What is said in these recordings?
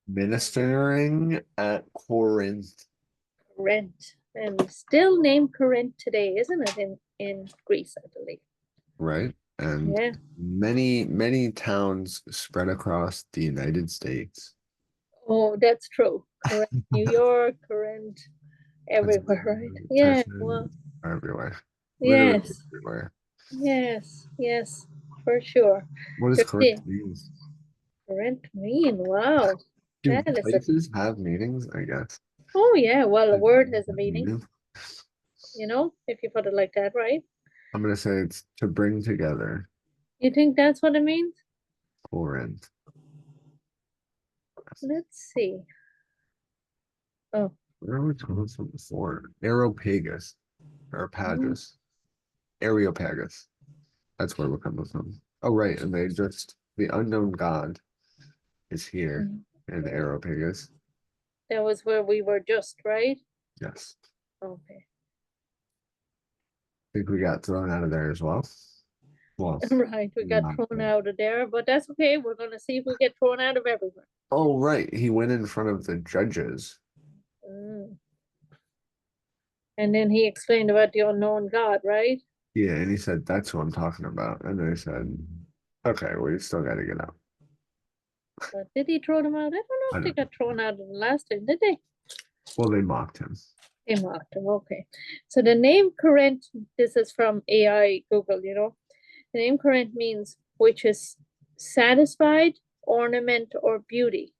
Ministering at Corinth, Corinth. And still named Corinth today, isn't it? In Greece, I believe. right? And Yeah. many towns spread across the United States. Oh, that's true. Corinth, New York, Corinth, everywhere, right? Pennsylvania, Yeah. Texas, Well, everywhere. Literally yes. everywhere. Yes. Yes. For sure. What does There's Corinth the mean? Corinth mean. Wow. Do That is a. places have meanings? I guess. Oh, yeah. Well, a Does word names has a have meaning, meaning? if you put it like that, right? I'm gonna say it's to bring together. You think that's what it means? Corinth. Let's see. Oh, Where are we talking from before? Areopagus or mm, Pagus. Areopagus. That's where we're coming from. Oh, right. And they just, the unknown god is here mm. in Areopagus. That was where we were just, right? Yes. Okay. I think we got thrown out of there as well. Well, Right. We got not thrown good. out of there, but that's okay. We're going to see if we get thrown out of everywhere. Oh, right. He went in front of the judges. Mm. And then he explained about the unknown God, right? Yeah, and he said, that's who I'm talking about. And they said, okay, we still got to get out. But did he throw them out? I don't know I if they don't know. got thrown out in the last time, did they? Well, they mocked him. They mocked him. Okay. So the name Corinth, this is from AI Google. The name Corinth means which is satisfied, ornament, or beauty.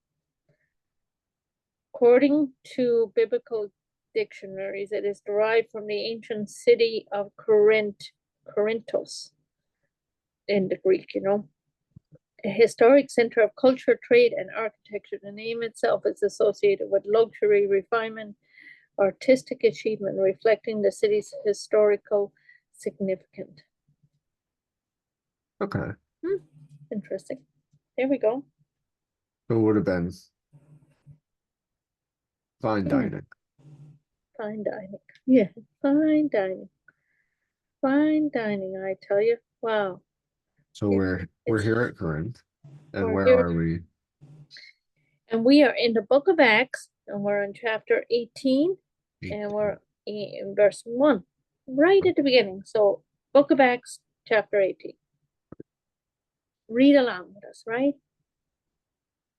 According to biblical dictionaries, it is derived from the ancient city of Corinth, Corinthos in the Greek. A historic center of culture, trade, and architecture. The name itself is associated with luxury, refinement, artistic achievement, reflecting the city's historical significance. Okay. Hmm, interesting. There we go. So it would have been fine Hmm, dining. fine dining. Yeah, fine dining. Fine dining, I tell you. Wow. So It, we're it's here at Corinth. And we're where here are we? and we are in the book of Acts and we're in chapter 18 and 18. we're in verse 1, right at the beginning. So book of Acts, chapter 18. Read along with us, right?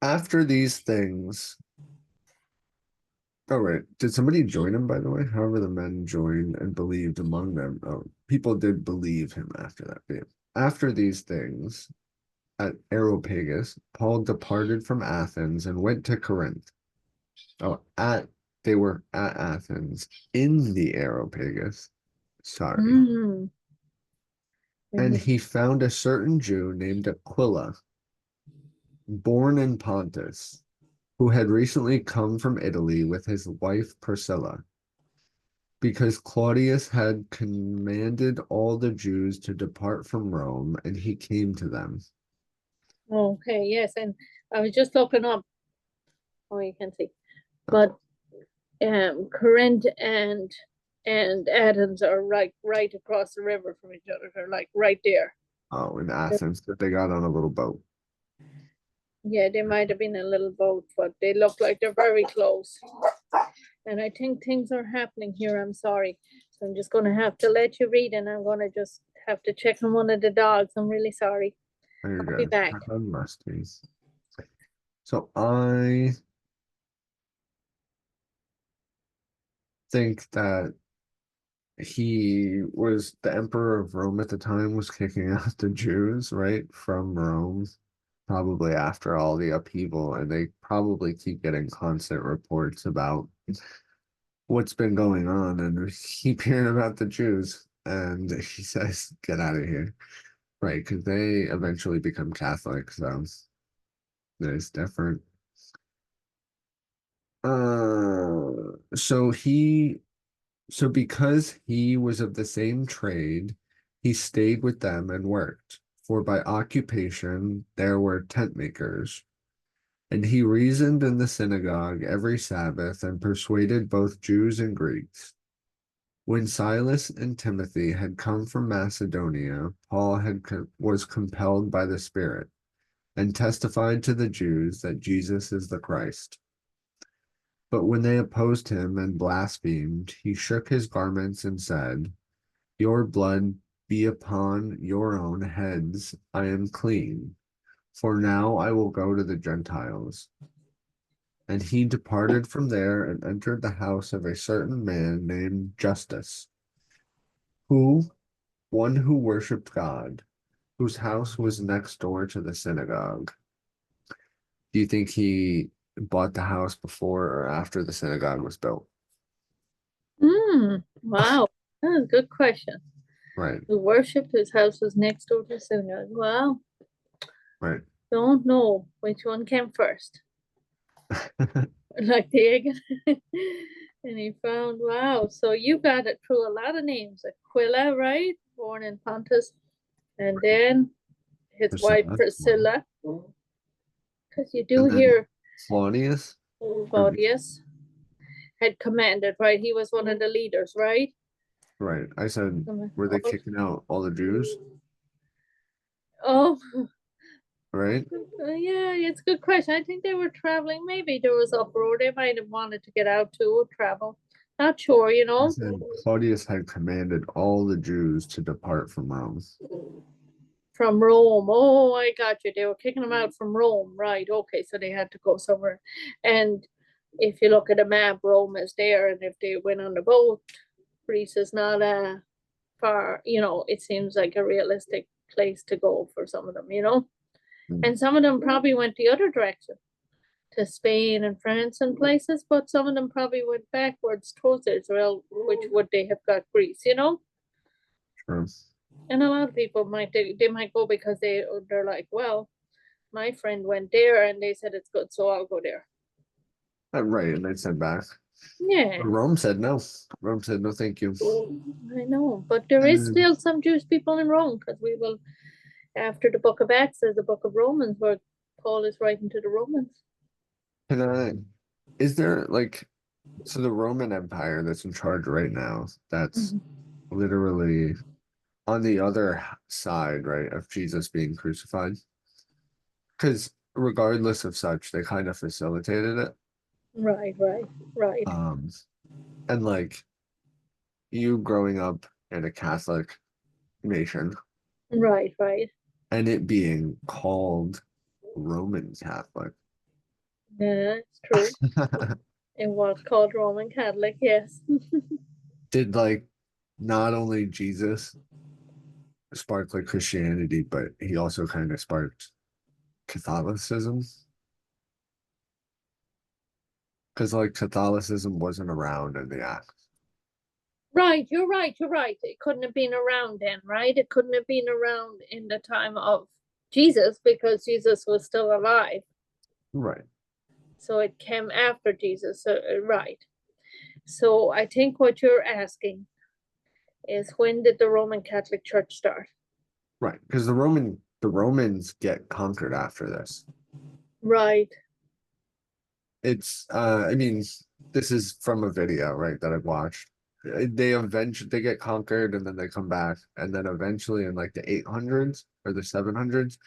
After these things, oh, right. Did somebody join him, by the way? However, the men joined and believed among them. Oh, people did believe him after that. Yeah. After these things, at Areopagus, Paul departed from Athens and went to Corinth. Oh, they were at Athens in the Areopagus. Sorry. Mm, And mhm. he found a certain Jew named Aquila, born in Pontus, who had recently come from Italy with his wife Priscilla, because Claudius had commanded all the Jews to depart from Rome, and he came to them. Okay, yes, and I was just looking up. Oh, you can see, Oh, but Corinth and Athens are right across the river from each other. They're like right there. oh, in Athens, that they got on a little boat. Yeah, they might have been a little boat, but they look like they're very close. And I think things are happening here. I'm sorry. So I'm just going to have to let you read, and I'm going to just have to check on one of the dogs. I'm really sorry. Very I'll be good. back. On musties. So I think that he was the emperor of Rome at the time, was kicking out the Jews, right, from Rome, probably after all the upheaval, and they probably keep getting constant reports about what's been going on, and we keep hearing about the Jews. And he says, "Get out of here," right? Because they eventually become Catholic, so it's different. So so because he was of the same trade, he stayed with them and worked, for by occupation there were tent makers. And he reasoned in the synagogue every Sabbath and persuaded both Jews and Greeks. When Silas and Timothy had come from Macedonia, Paul was compelled by the Spirit, and testified to the Jews that Jesus is the Christ. But when they opposed him and blasphemed, he shook his garments and said, Your blood be upon your own heads. I am clean. For now I will go to the Gentiles. And he departed from there and entered the house of a certain man named Justus, who one who worshipped God, whose house was next door to the synagogue. Do you think he bought the house before or after the synagogue was built? Wow. That's a good question. Right, Who worshipped his house was next door to the synagogue. Well, right. don't know which one came first. Like the egg. And he found, wow. So you got it through a lot of names. Aquila, right? Born in Pontus. And then his wife Priscilla. Priscilla. Because you do And then hear Claudius? Or, Claudius had commanded, right? He was one of the leaders, right? right. I said, were they kicking out all the Jews? Oh, Right? yeah, it's a good question. I think they were traveling. Maybe there was uproar. They might have wanted to get out to travel. Not sure, I said Claudius had commanded all the Jews to depart from Rome. From Rome. Oh, I got you. They were kicking them out from Rome, right? Okay, so they had to go somewhere. And if you look at a map, Rome is there, and if they went on the boat, Greece is not far. It seems like a realistic place to go for some of them. Mm, And some of them probably went the other direction to Spain and France and places, but some of them probably went backwards towards Israel, which would they have got Greece. true. And a lot of people they might go because they're like, well, my friend went there and they said it's good, so I'll go there. Right, and they said back. Yeah, But Rome said no. Rome said no, thank you. I know, but there is And still some Jewish people in Rome because we will, after the book of Acts, there's the book of Romans where Paul is writing to the Romans. can I, is there like, so the Roman Empire that's in charge right now, that's Mhm. literally on the other side, right, of Jesus being crucified? Because regardless of such, they kind of facilitated it. Right, right, right, Um, and like you growing up in a Catholic nation right, right. and it being called Roman Catholic. Yeah, it's true. It was called Roman Catholic, yes. Did like not only Jesus spark like Christianity, but he also kind of sparked Catholicism? Because like Catholicism wasn't around in the act. Right, you're right, you're right. It couldn't have been around then, right? It couldn't have been around in the time of Jesus because Jesus was still alive. Right. So it came after Jesus, right. So I think what you're asking is when did the Roman Catholic Church start? Right. Because the Romans get conquered after this. Right, It's I mean, this is from a video, right, that I've watched. They get conquered and then they come back. And then eventually in like the 800s or the 700s,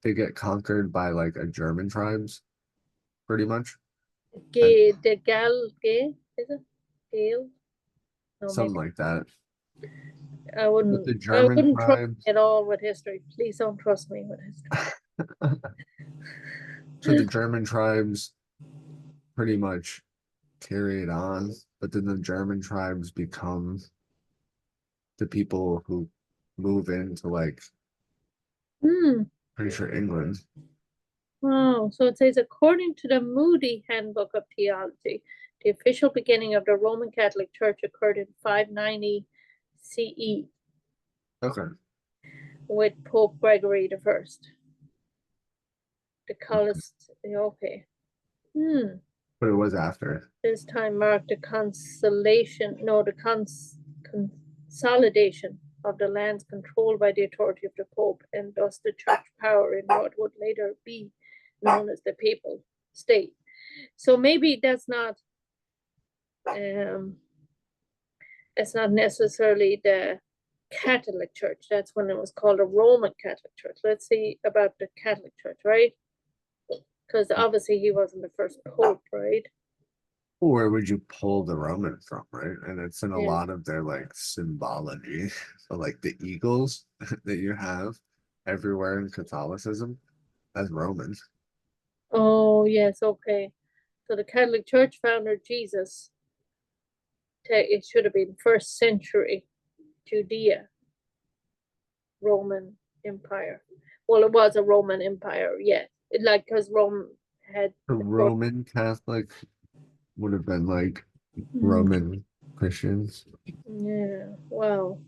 they get conquered by like a German tribes, pretty much. And Gay, is it? Gale? No, something maybe. like that. I But wouldn't the I German wouldn't trust tribes, me at all with history. Please don't trust me with history. so the German tribes pretty much carry it on, but then the German tribes become the people who move into like Hmm. pretty sure England. Wow. So it says, according to the Moody Handbook of Theology, the official beginning of the Roman Catholic Church occurred in 590 CE Okay. with Pope Gregory the First. The Callist, okay. Hmm. But it was after. This time marked the consolation, no, the consolidation of the lands controlled by the authority of the Pope, and thus the church power in what would later be known as the Papal State. So maybe um, that's not necessarily the Catholic Church. That's when it was called a Roman Catholic Church. Let's see about the Catholic Church, right? because obviously he wasn't the first pope, right? Where would you pull the Roman from, right? And it's in a Yeah. lot of their like symbology. So like the eagles that you have everywhere in Catholicism, that's Roman. Oh, yes, okay. So the Catholic Church founder Jesus, it should have been first century Judea, Roman Empire. Well, it was a Roman Empire, yeah. Like because Rome had The the court. Roman Catholic would have been like Mm, Roman Christians. yeah, wow.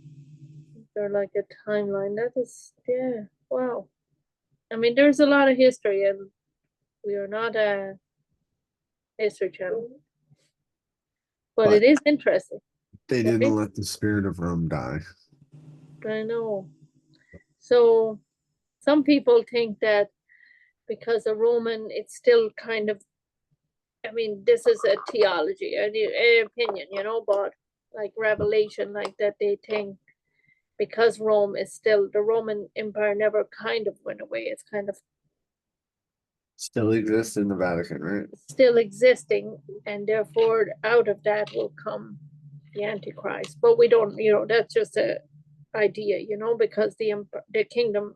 They're like a timeline. That is, yeah, wow. I mean, there's a lot of history, and we are not a history channel, but But it is interesting, they didn't right? let the spirit of Rome die. I know. So some people think that because a Roman, it's still kind of, I mean, this is a theology, an opinion, but like Revelation, like that they think because Rome is still, the Roman Empire never kind of went away. It's kind of Still exists in the Vatican, right? still existing, and therefore out of that will come the Antichrist. But we don't, that's just a idea, because the kingdom,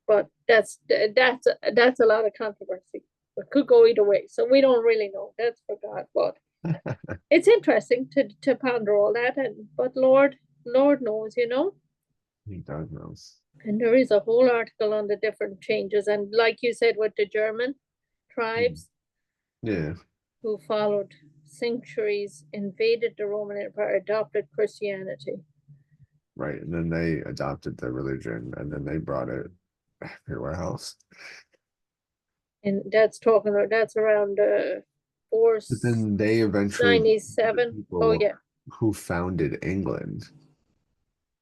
but that's a lot of controversy. It could go either way, so we don't really know. That's for God, but it's interesting to ponder all that. And but Lord knows, He does know. And there is a whole article on the different changes, and like you said, with the German Mm. tribes Yeah, who followed centuries, invaded the Roman Empire, adopted Christianity. right. And then they adopted the religion and then they brought it everywhere else. And that's around But then they eventually became the 497. Oh people yeah. who founded England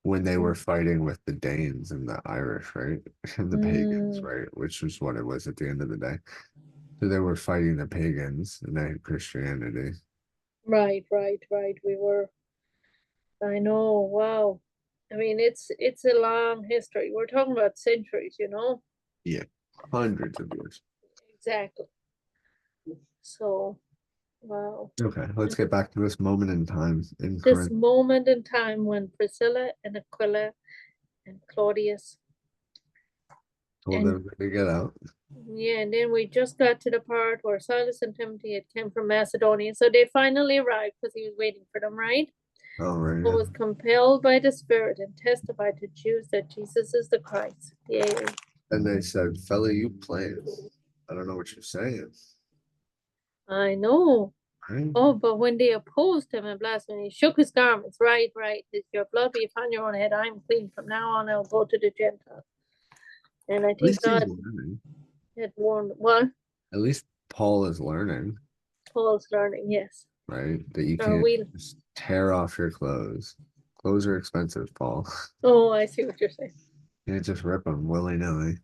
when they were fighting with the Danes and the Irish, right? And the pagans, Mm, right? Which was what it was at the end of the day. So they were fighting the pagans and they had Christianity. right, right, right. I know, wow. I mean, it's a long history. We're talking about centuries. Yeah, hundreds of years. Exactly. So, wow. Okay, let's get back to this moment in time in This Corinth. moment in time when Priscilla and Aquila and Claudius, Told and everybody to get out. yeah, and then we just got to the part where Silas and Timothy had come from Macedonia. So they finally arrived because he was waiting for them, right? Oh, right, Who yeah. was compelled by the Spirit and testified to Jews that Jesus is the Christ. Yay. And they said, fella, you playing. I don't know what you're saying. I know. Right? Oh, but when they opposed him and blasphemed, he shook his garments. Right, right. It's your blood be upon your own head. I'm clean. From now on, I'll go to the Gentiles. And I At think least he's God learning. had warned, well, At least Paul is learning, Paul's learning, yes. right? That you Are can't we? just tear off your clothes. Clothes are expensive, Paul. Oh, I see what you're saying. You can't just rip them willy-nilly.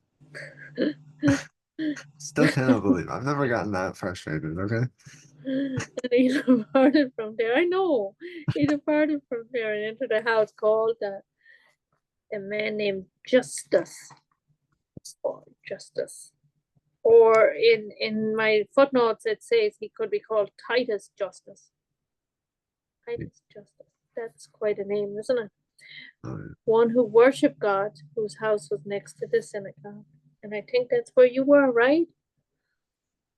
Still cannot believe I've never gotten that frustrated, okay? And he departed from there. I know. He departed from there and entered a house called a man named Justus. Or Justus. Or in my footnotes it says he could be called Titus Justus. Titus Justus. That's quite a name, isn't it? Uh, One who worshiped God, whose house was next to the synagogue. And I think that's where you were, right?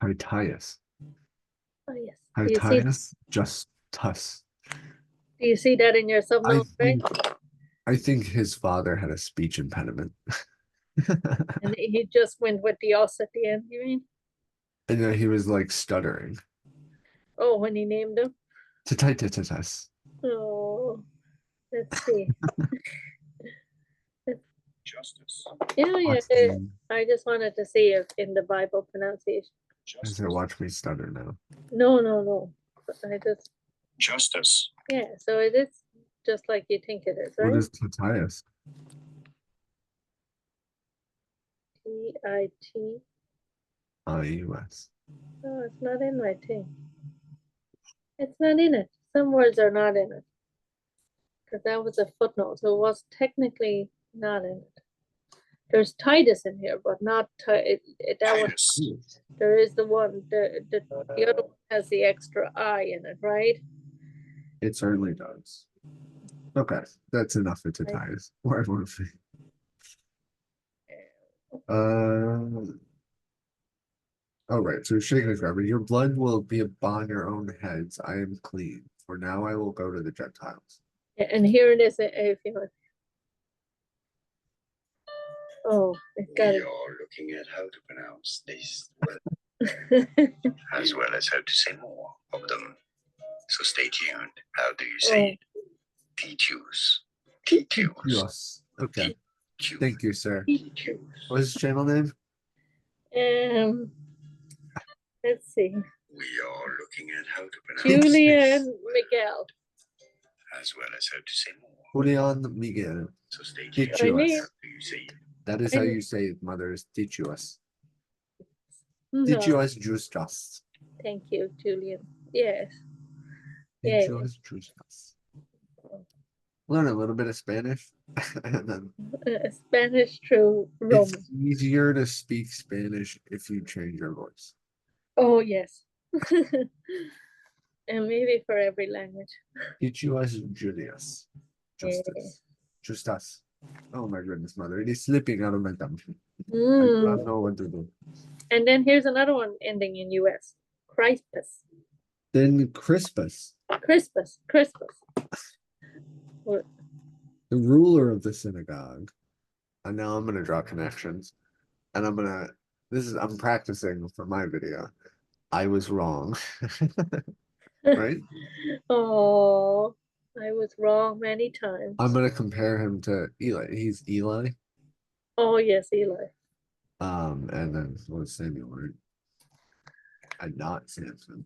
Titius. Oh yes. Titius just Tuss. Do you see that in your I subnote, right? think I think his father had a speech impediment. And he just went with the os at the end, you mean? And then he was like stuttering. Oh, when he named him? Tititus. Oh, let's see. Justice. Yeah, yeah. Watch me. I just wanted to see if in the Bible pronunciation. I said, watch me stutter now. No, no, no. I just, Justice. yeah, so it is just like you think it is, What right? is Titius? T-I-T. I-U-S. Oh, it's not in my thing. It's not in it. Some words are not in it. Because that was a footnote, so it was technically not in it. There's Titus in here, but not that one. Titus. There is the one. The other one has the extra I in it, right? It certainly does. Okay, that's enough for ties. Where I want to see. All right, so shaking his garment, your blood will be upon your own heads. I am clean. For now I will go to the Gentiles. And here it is. If you want. Oh, it got We it. are looking at how to pronounce this word, as well as how to say more of them. So stay tuned. How do you say it? Titus. Titus. Yes. Okay. Titus. Thank you, sir. Titus. What's his channel name? Let's see. We are looking at how to pronounce Julian Miguel. as well as how to say more. Julian Miguel. So stay tuned. Titus. How do you say it? That is how you say it, mother, is Titus. No. Titus justus. Thank you, Julian. Yes. Yeah. Titus justus. Learn a little bit of Spanish. And then Spanish through Roman. it's easier to speak Spanish if you change your voice. Oh, yes. And maybe for every language. Titus Julius. Justus. Yeah. Justus. Oh my goodness, mother. It is slipping out of my tongue. I do Mm. not know what to do. And then here's another one ending in US. Crispus. Then Crispus, Crispus. Crispus. the ruler of the synagogue. And now I'm gonna draw connections. And I'm practicing for my video. I was wrong. Right? Oh, I was wrong many times. I'm gonna compare him to Eli. He's Eli. Oh, yes, Eli. And then what's Samuel, right? And not Samson.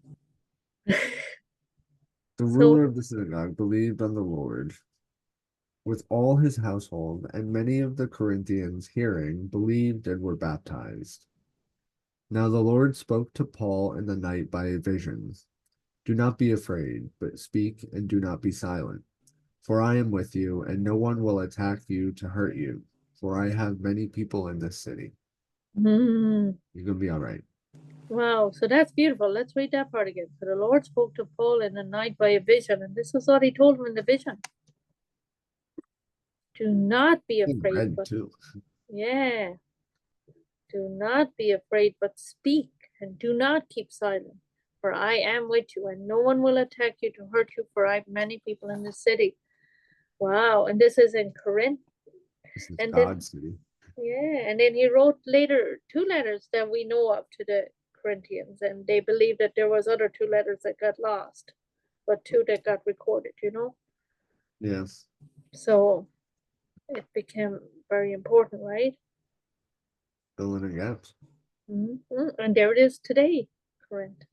The ruler of the synagogue believed on the Lord with all his household, and many of the Corinthians, hearing, believed and were baptized. Now the Lord spoke to Paul in the night by a vision. Do not be afraid, but speak and do not be silent. For I am with you, and no one will attack you to hurt you. For I have many people in this city. Mm. You're going to be all right. Wow, so that's beautiful. Let's read that part again. So the Lord spoke to Paul in the night by a vision, and this is what he told him in the vision. Do not be afraid, but too. yeah. Do not be afraid, but speak, and do not keep silent. For I am with you, and no one will attack you to hurt you, for I have many people in the city. Wow, and this is in Corinth. This is And God's city. Yeah, and then he wrote later 2 letters that we know of to the Corinthians, and they believe that there was other 2 letters that got lost, but 2 that got recorded, Yes. So it became very important, right? Filling in gaps. And there it is today, Corinth.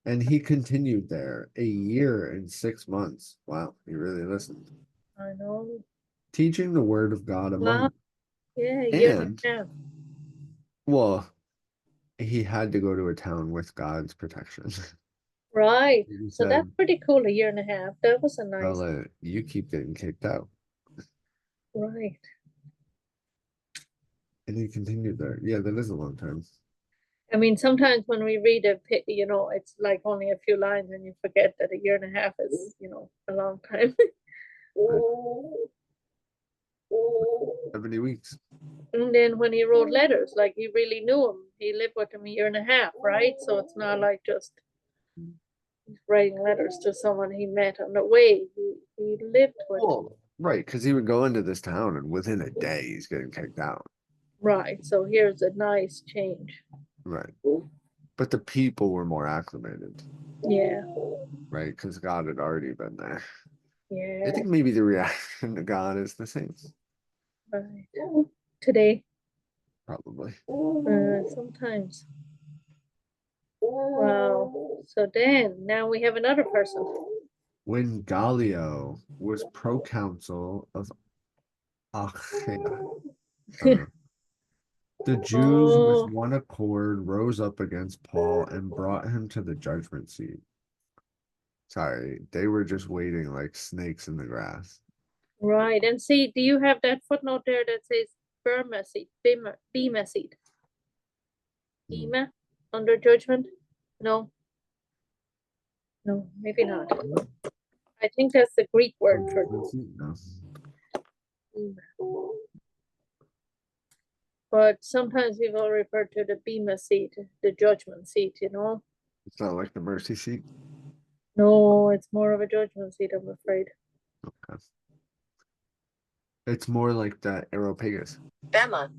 And he continued there 1 year and 6 months. Wow, he really listened. I know. Teaching the word of God among them. Yeah, a year and a half. Well, he had to go to a town with God's protection. Right. He So that's said, pretty cool, a year and a half. That was a nice. well, you keep getting kicked out. Right. And he continued there. Yeah, that is a long time. I mean, sometimes when we read it's like only a few lines and you forget that a year and a half is, a long time. 70 weeks. And then when he wrote letters, like he really knew him. He lived with him a year and a half, right? So it's not like just writing letters to someone he met on the way. He lived with him. Well, right, because he would go into this town and within a day he's getting kicked out. Right. So here's a nice change. Right. But the people were more acclimated. Yeah. Right, because God had already been there. Yeah. I think maybe the reaction to God is the same. Right. Today. Probably. Sometimes. Wow. So then now we have another person. When Gallio was proconsul of Achaia, the Jews with one accord rose up against Paul and brought him to the judgment seat. Sorry, they were just waiting like snakes in the grass. Right. And see, do you have that footnote there that says Burma seat, Bema seat? Bema under judgment? No, no, maybe not. I think that's the Greek word for No. Bema. But sometimes people refer to the Bema seat, the judgment seat, you know? It's not like the mercy seat. No, it's more of a judgment seat, I'm afraid. Okay. It's more like the Aeropagus. Bema.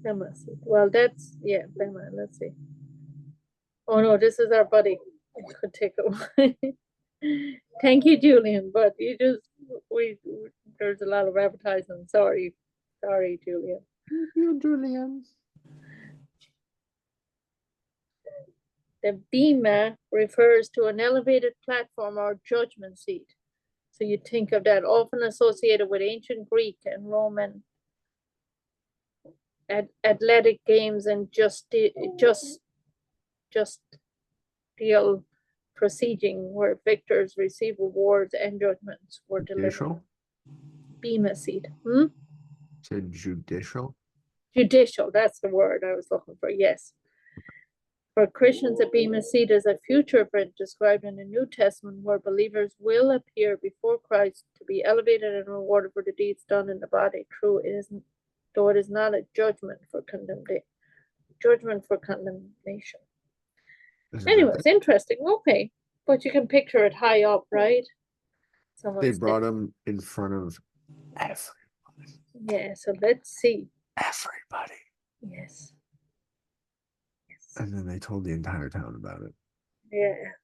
Bema seat. Well, that's, yeah, Bema. Let's see. Oh no, this is our buddy. It could take a while. Thank you, Julian, but there's a lot of advertising. Sorry, Julian. Thank you, Julian. The bema refers to an elevated platform or judgment seat. So you think of that, often associated with ancient Greek and Roman athletic games and justicial proceeding where victors receive awards and judgments were delivered. Judicial? Bema seat. Said judicial? Judicial, that's the word I was looking for, yes. For Christians, a bema seat is a future event described in the New Testament where believers will appear before Christ to be elevated and rewarded for the deeds done in the body. True, though it is not a judgment for condemnation. Anyway, it's interesting. Okay, but you can picture it high up, right? They brought him in front of everybody. Yeah, so let's see. Everybody. Yes. And then they told the entire town about it. Yeah.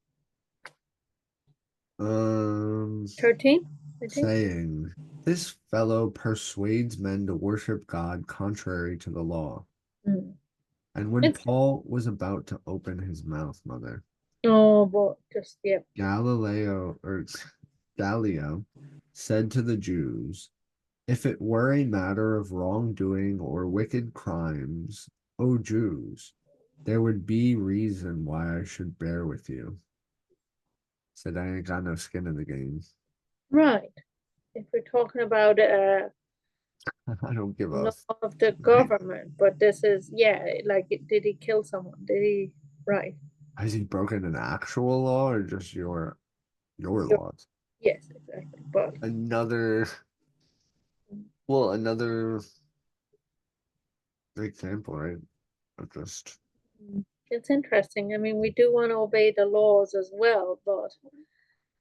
13, saying, this fellow persuades men to worship God contrary to the law. And when Paul was about to open his mouth, mother. Oh, but just, yeah. Gallio said to the Jews, if it were a matter of wrongdoing or wicked crimes, O Jews, there would be reason why I should bear with you. Said I ain't got no skin in the game. Right. If we're talking about I don't give a of the government, but this is, yeah, like, did he kill someone? Did he? Right. Has he broken an actual law or just your laws? Yes, exactly. But another example, right? Of just it's interesting. I mean, we do want to obey the laws as well, but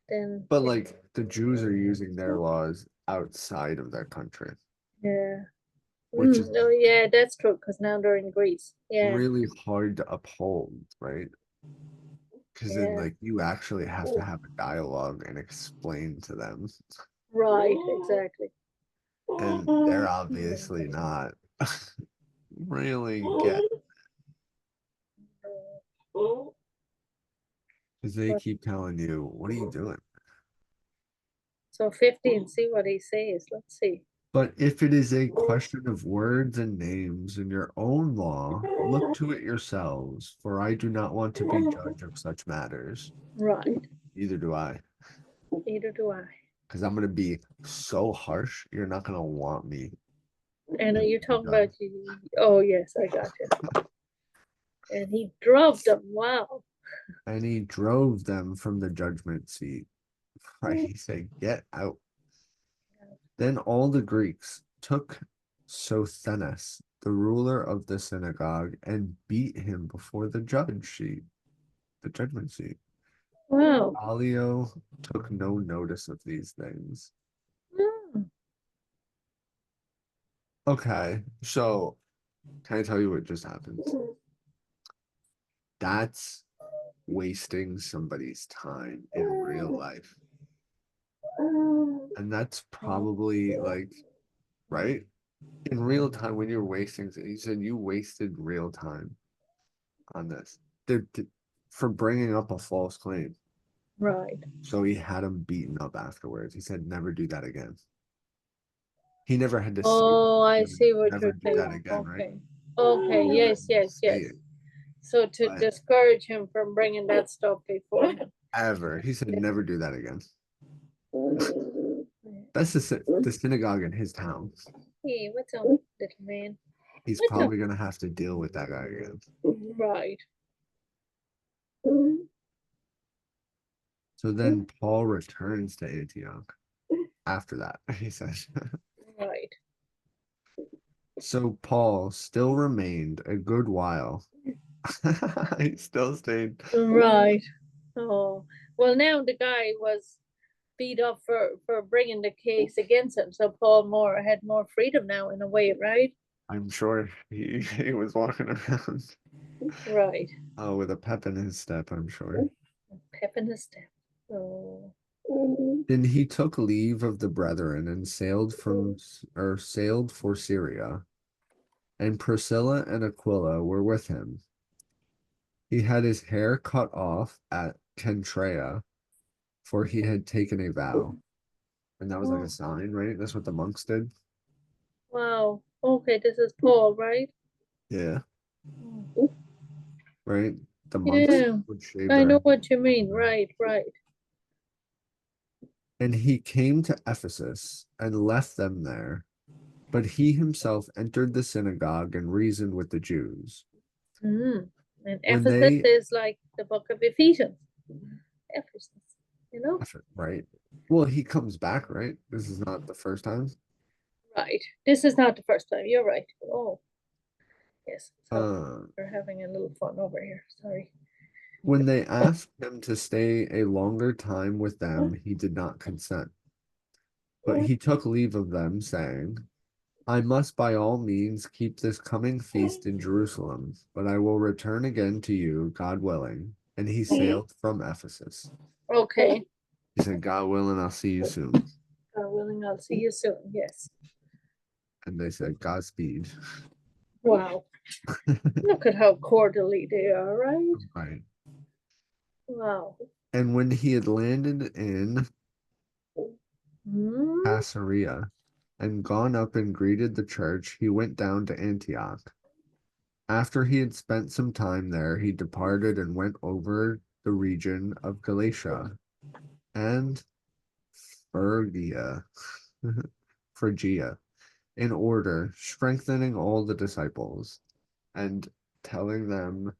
then like the Jews are using their laws outside of their country. Yeah. Which is oh yeah, that's true, because now they're in Greece. Yeah. Really hard to uphold, right? Because then like you actually have to have a dialogue and explain to them. Right, exactly. And they're obviously not really get because they keep telling you, what are you doing? So 15, see what he says. Let's see. But if it is a question of words and names in your own law, look to it yourselves, for I do not want to be judge of such matters. Right. Neither do I. Neither do I. Because I'm going to be so harsh, you're not going to want me. And are you talking about you? Oh, yes, I got you. And he drove them. Wow. And he drove them from the judgment seat. Right? He said, get out. Then all the Greeks took Sosthenes, the ruler of the synagogue, and beat him before the judgment seat. Wow. Gallio took no notice of these things. Okay, so can I tell you what just happened? That's wasting somebody's time in real life. And that's probably like, right? In real time, when you're wasting, you said you wasted real time on this. For bringing up a false claim. Right. So he had him beaten up afterwards. He said, never do that again. He never had to say, I see what never you're do saying. that again, right? Okay, yes. So to discourage him from bringing that stuff before him. Ever. He said, never do that again. That's the synagogue in his town. Hey, what's up, little man? He's What's up? probably gonna have to deal with that guy again. Right. So then Paul returns to Antioch after that, he says. Right. So Paul still remained a good while. He still stayed. Right. Oh, well, now the guy was beat up for bringing the case against him, so Paul more had more freedom now in a way, right? I'm sure he was walking around Right. with a pep in his step, I'm sure. Pep in his step. Oh. Then he took leave of the brethren and sailed for Syria, and Priscilla and Aquila were with him. He had his hair cut off at Kenchrea, for he had taken a vow. And that was like a sign, right? That's what the monks did. Wow. Okay, this is Paul, right? Yeah, Oh. right. The monks Yeah, would shave I know their. what you mean. Right, right. And he came to Ephesus and left them there. But he himself entered the synagogue and reasoned with the Jews. Mm. And When Ephesus they, is like the book of Ephesians. Ephesus, you know? right? Well, he comes back, right? This is not the first time. Right. This is not the first time. You're right. Oh, yes. So Uh, we're having a little fun over here. Sorry. when they asked him to stay a longer time with them, he did not consent. But he took leave of them, saying, I must by all means keep this coming feast in Jerusalem, but I will return again to you, God willing. And he sailed from Ephesus. Okay. He said, God willing, I'll see you soon. God willing, I'll see you soon. Yes. And they said, Godspeed. Wow. Look at how cordially they are, right? Right. Wow. And when he had landed in Mm. Caesarea and gone up and greeted the church, he went down to Antioch. After he had spent some time there, he departed and went over the region of Galatia and Phrygia, Phrygia in order, strengthening all the disciples and telling them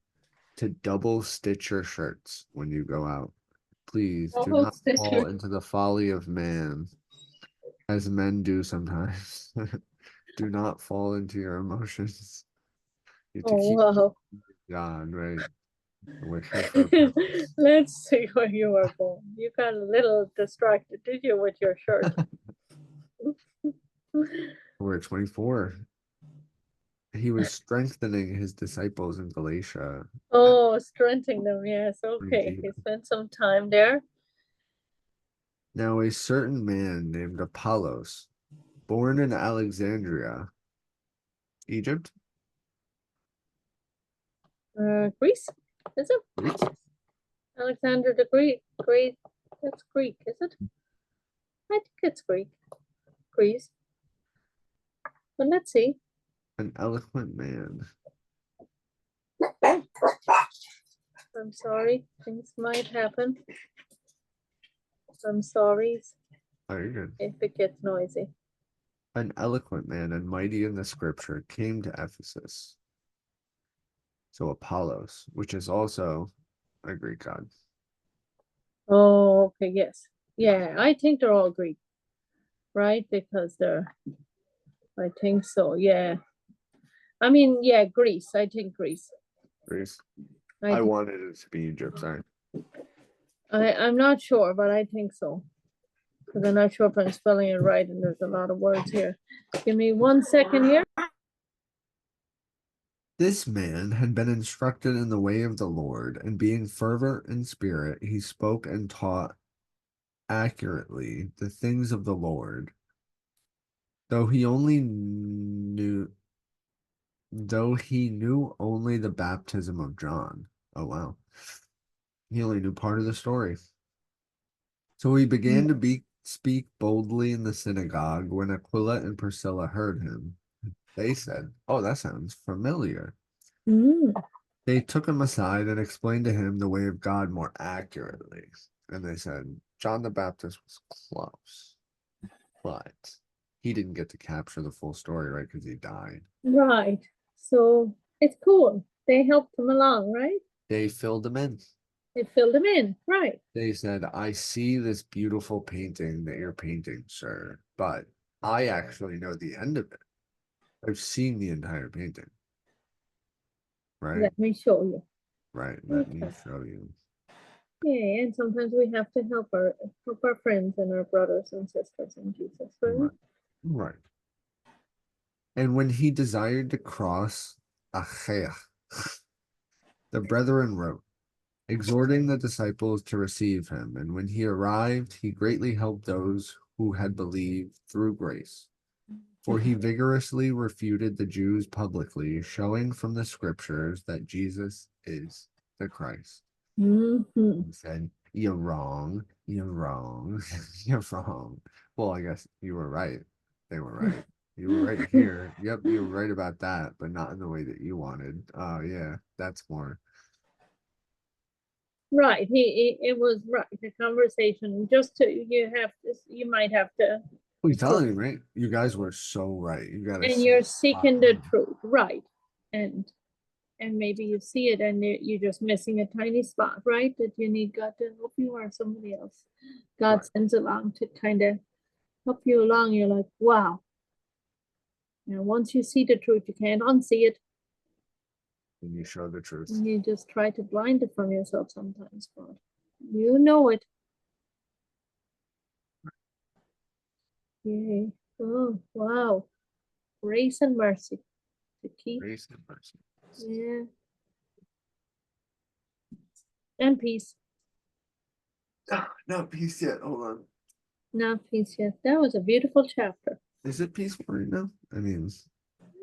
to double stitch your shirts when you go out. Please do Double not stitcher. fall into the folly of man, as men do sometimes. Do not fall into your emotions. You have to Oh, keep wow. God, right? We're here for a purpose. Let's see where you are going. You got a little distracted, did you, with your shirt? We're at 24. He was strengthening his disciples in Galatia and Oh, strengthening them. Yes. Okay. Phrygia. He spent some time there. Now a certain man named Apollos, born in Alexandria, Egypt, Greece. Is it? Greece, Alexander the Greek. Great. That's Greek, is it? I think it's Greek. Greece. But let's see. an eloquent man. I'm sorry. Things might happen. I'm sorry Very good. if it gets noisy. An eloquent man and mighty in the scripture came to Ephesus. So Apollos, which is also a Greek god. Oh, okay, yes. Yeah, I think they're all Greek, right? Because I think so, yeah. I mean, yeah, Greece. I think Greece. Greece. I I think, wanted it to be Egypt, sorry. I'm not sure, but I think so. Because I'm not sure if I'm spelling it right, and there's a lot of words here. Give me 1 second here. This man had been instructed in the way of the Lord, and being fervent in spirit, he spoke and taught accurately the things of the Lord, though he knew only the baptism of John. Oh wow. He only knew part of the story. So he began to speak boldly in the synagogue. When Aquila and Priscilla heard him, they said, "Oh, that sounds familiar." Mm. They took him aside and explained to him the way of God more accurately. And they said, John the Baptist was close. but he didn't get to capture the full story, right? Because he died. Right. So it's cool. They helped him along, right? They filled him in. They filled him in, right? They said, I see this beautiful painting that you're painting, sir, but I actually know the end of it. I've seen the entire painting. Right? Let me show you. Right. Let me Okay. show you. Yeah, and sometimes we have to help our friends and our brothers and sisters in Jesus, right? Right. Right. And when he desired to cross Achaia, the brethren wrote, exhorting the disciples to receive him. And when he arrived, he greatly helped those who had believed through grace. For he vigorously refuted the Jews publicly, showing from the scriptures that Jesus is the Christ. Mm-hmm. He said, you're wrong, you're wrong, you're wrong. Well, I guess you were right. They were right. You were right here. Yep, you were right about that, but not in the way that you wanted. Oh, yeah, that's more. Right. It was right. The conversation just to you might have to What are you telling me, right? You guys were so right. You got to and see you're it. seeking the truth, right? And maybe you see it and you're just missing a tiny spot, right? That you need God to help you or somebody else. God Right. sends along to kind of help you along. You're like, wow. Now, once you see the truth, you can't unsee it. And you show the truth. And you just try to blind it from yourself sometimes, but you know it. Yay. Oh, wow. Grace and mercy to keep. Grace and mercy. Yeah. And peace. Not peace yet. Hold on. Not peace yet. That was a beautiful chapter. Is it peaceful right now? I mean,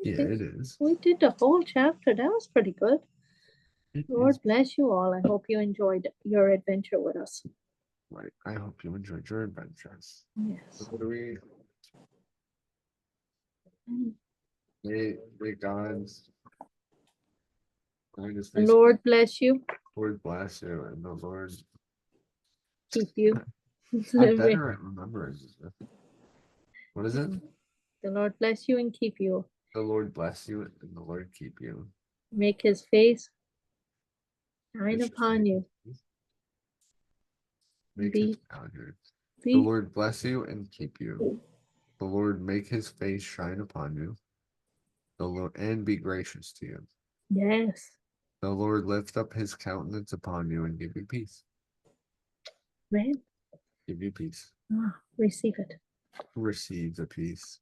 yeah, it is. We did the whole chapter. That was pretty good. It is Lord bless you all. I hope you enjoyed your adventure with us. right. I hope you enjoyed your adventures. Yes. What do we? May God's kindness, The Lord bless you. Lord bless you, and the Lord. Keep you. I'm better at remembering this. What is it? The Lord bless you and keep you. The Lord bless you, and the Lord keep you. Make his face shine It's upon you. Make his Be, calendar. The be Lord bless you and keep you. The Lord make his face shine upon you. The Lord and be gracious to you. yes. The Lord lift up his countenance upon you and give you peace. Man. Give you peace. Receive it. Receive the peace.